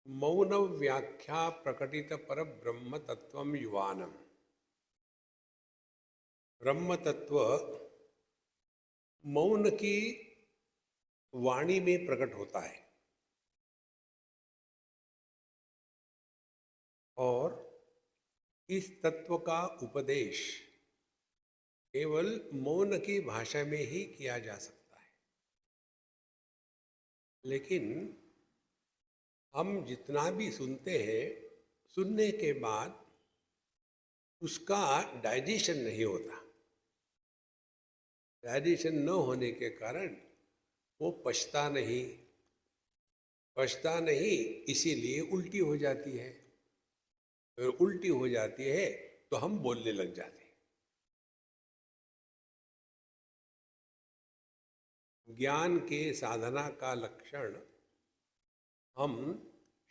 मौन व्याख्या प्रकटित पर ब्रह्म तत्व युवानम। ब्रह्म तत्व मौन की वाणी में प्रकट होता है और इस तत्व का उपदेश केवल मौन की भाषा में ही किया जा सकता है। लेकिन हम जितना भी सुनते हैं, सुनने के बाद उसका डाइजेशन नहीं होता। डाइजेशन न होने के कारण वो पचता नहीं, इसीलिए उल्टी हो जाती है। और उल्टी हो जाती है तो हम बोलने लग जाते हैं। ज्ञान के साधना का लक्षण हम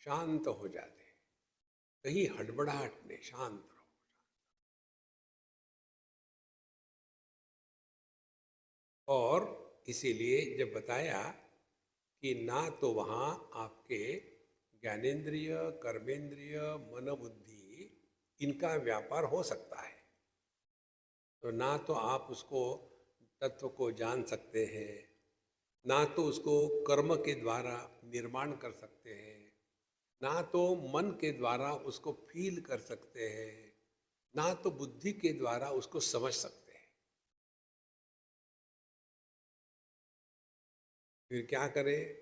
शांत हो जाते हैं, कहीं हड़बड़ाहट नहीं, शांत रहो। और इसीलिए जब बताया कि ना तो वहाँ आपके ज्ञानेंद्रिय, कर्मेंद्रिय, मन बुद्धि इनका व्यापार हो सकता है, तो ना तो आप उसको तत्व को जान सकते हैं, ना तो उसको कर्म के द्वारा निर्माण कर सकते हैं, ना तो मन के द्वारा उसको फील कर सकते हैं, ना तो बुद्धि के द्वारा उसको समझ सकते हैं। फिर क्या करें?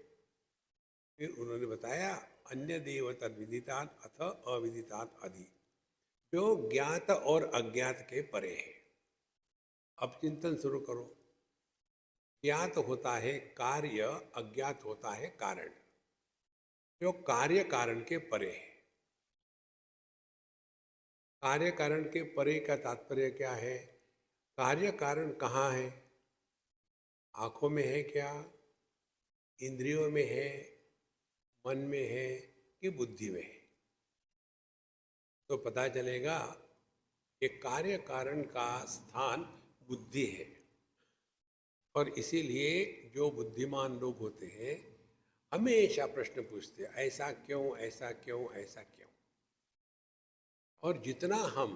फिर उन्होंने बताया अन्य देव तद विदितान अथ अविदितान अधि, जो ज्ञात और अज्ञात के परे है। अब चिंतन शुरू करो। ज्ञात होता है कार्य, अज्ञात होता है कारण। जो कार्य कारण के परे है। कार्य कारण के परे का तात्पर्य क्या है? कार्य कारण कहाँ है? आंखों में है क्या? इंद्रियों में है? मन में है कि बुद्धि में है? तो पता चलेगा कि कार्य कारण का स्थान बुद्धि है। और इसीलिए जो बुद्धिमान लोग होते हैं हमेशा प्रश्न पूछते हैं, ऐसा क्यों, ऐसा क्यों, ऐसा क्यों। और जितना हम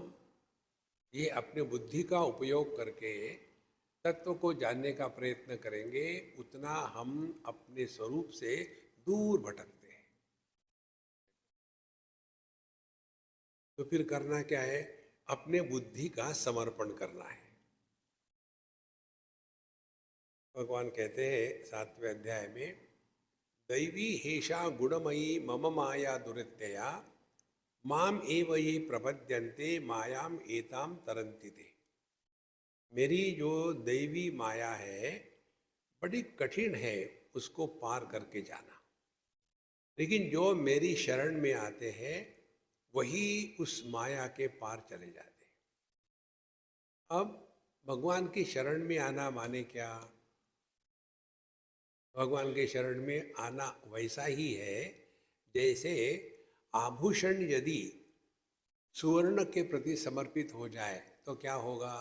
ये अपने बुद्धि का उपयोग करके तत्व को जानने का प्रयत्न करेंगे, उतना हम अपने स्वरूप से दूर भटकते हैं। तो फिर करना क्या है? अपने बुद्धि का समर्पण करना है। भगवान कहते हैं 7वें अध्याय में, दैवी हेषा गुणमयी मम माया दुरित्यया माम एव ये प्रपद्यन्ते मायाम एताम तरन्ति ते। मेरी जो दैवी माया है बड़ी कठिन है उसको पार करके जाना, लेकिन जो मेरी शरण में आते हैं वही उस माया के पार चले जाते हैं। अब भगवान की शरण में आना माने क्या? भगवान के शरण में आना वैसा ही है जैसे आभूषण यदि सुवर्ण के प्रति समर्पित हो जाए तो क्या होगा?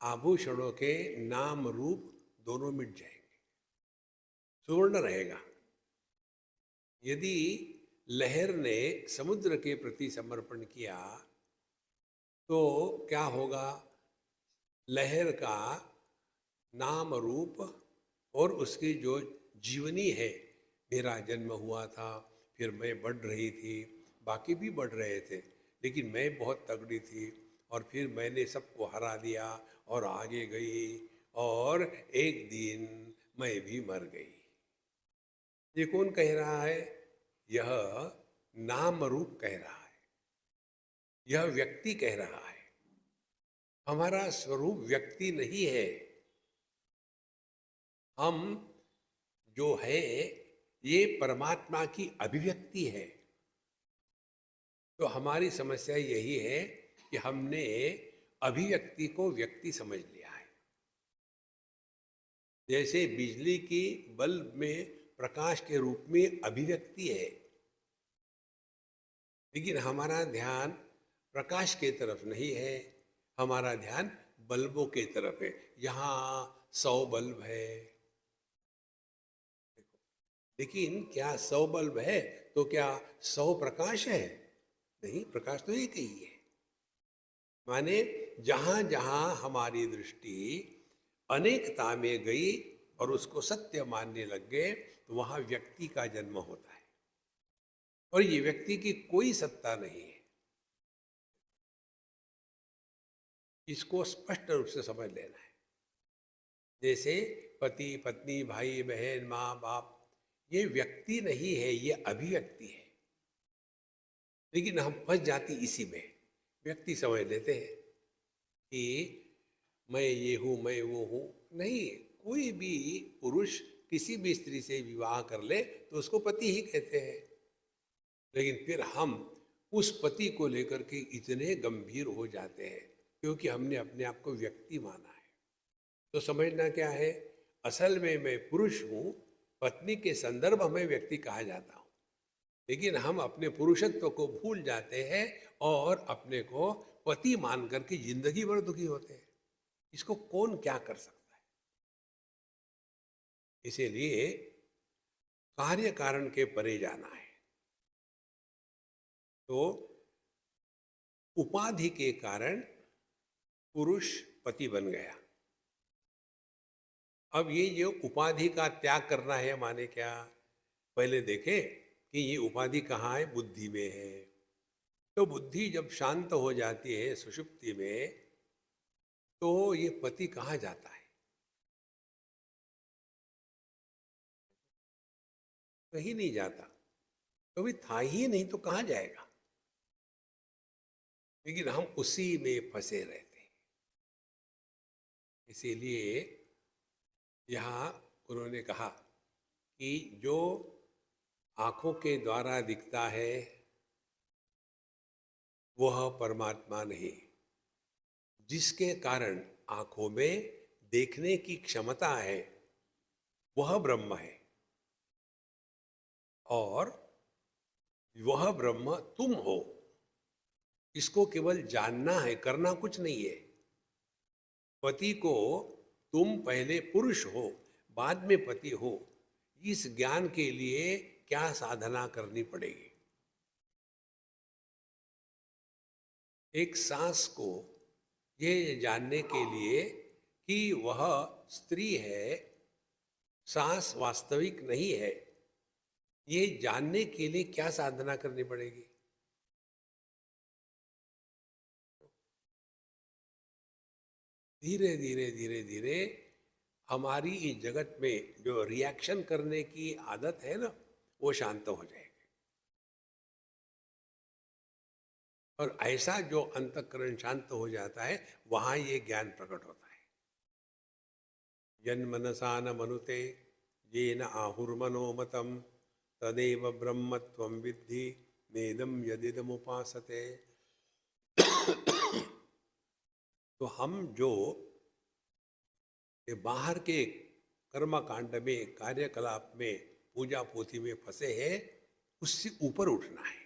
आभूषणों के नाम रूप दोनों मिट जाएंगे, सुवर्ण रहेगा। यदि लहर ने समुद्र के प्रति समर्पण किया तो क्या होगा? लहर का नाम रूप और उसकी जो जीवनी है, मेरा जन्म हुआ था, फिर मैं बढ़ रही थी, बाकी भी बढ़ रहे थे, लेकिन मैं बहुत तगड़ी थी और फिर मैंने सबको हरा दिया और आगे गई और एक दिन मैं भी मर गई। ये कौन कह रहा है? यह नाम रूप कह रहा है, यह व्यक्ति कह रहा है। हमारा स्वरूप व्यक्ति नहीं है। हम जो है ये परमात्मा की अभिव्यक्ति है। तो हमारी समस्या यही है कि हमने अभिव्यक्ति को व्यक्ति समझ लिया है। जैसे बिजली की बल्ब में प्रकाश के रूप में अभिव्यक्ति है, लेकिन हमारा ध्यान प्रकाश के तरफ नहीं है, हमारा ध्यान बल्बों के तरफ है। यहाँ 100 बल्ब है, लेकिन क्या 100 बल्ब है तो क्या 100 प्रकाश है? नहीं, प्रकाश तो एक ही है। माने जहां जहां हमारी दृष्टि अनेकता में गई और उसको सत्य मानने लग गए, तो वहां व्यक्ति का जन्म होता है। और ये व्यक्ति की कोई सत्ता नहीं है। इसको स्पष्ट रूप से समझ लेना है। जैसे पति पत्नी भाई बहन माँ बाप, ये व्यक्ति नहीं है, ये अभिव्यक्ति है। लेकिन हम फंस जाती इसी में। व्यक्ति समझ लेते हैं कि मैं ये हूं, मैं वो हूं। नहीं, कोई भी पुरुष किसी भी स्त्री से विवाह कर ले तो उसको पति ही कहते हैं। लेकिन फिर हम उस पति को लेकर के इतने गंभीर हो जाते हैं क्योंकि हमने अपने आप को व्यक्ति माना है। तो समझना क्या है, असल में मैं पुरुष हूं, पत्नी के संदर्भ में व्यक्ति कहा जाता हूं। लेकिन हम अपने पुरुषत्व को भूल जाते हैं और अपने को पति मान करके जिंदगी भर दुखी होते हैं। इसको कौन क्या कर सकता है? इसीलिए कार्य कारण के परे जाना है। तो उपाधि के कारण पुरुष पति बन गया। अब ये जो उपाधि का त्याग करना है, माने क्या? पहले देखें कि ये उपाधि कहाँ है? बुद्धि में है। तो बुद्धि जब शांत हो जाती है सुषुप्ति में, तो ये पति कहाँ जाता है? कहीं नहीं जाता। कभी था ही नहीं तो कहाँ जाएगा? लेकिन हम उसी में फंसे रहते हैं। इसीलिए यहाँ उन्होंने कहा कि जो आंखों के द्वारा दिखता है वह परमात्मा नहीं। जिसके कारण आंखों में देखने की क्षमता है वह ब्रह्म है। और वह ब्रह्म तुम हो। इसको केवल जानना है, करना कुछ नहीं है। पति को तुम पहले पुरुष हो, बाद में पति हो, इस ज्ञान के लिए क्या साधना करनी पड़ेगी? एक सास को ये जानने के लिए कि वह स्त्री है, सास वास्तविक नहीं है, ये जानने के लिए क्या साधना करनी पड़ेगी? धीरे धीरे धीरे धीरे हमारी इस जगत में जो रिएक्शन करने की आदत है ना, वो शांत हो जाएगी। और ऐसा जो अंतःकरण शांत हो जाता है, वहां ये ज्ञान प्रकट होता है। जन्मनसा न मनुते येन आहुर्मनोमतम तदेव ब्रह्मत्वं विद्धि नेदम यदिदमुपासते। तो हम जो ये बाहर के कर्म कांड में, कार्यकलाप में, पूजा पोथी में फंसे हैं, उससे ऊपर उठना है।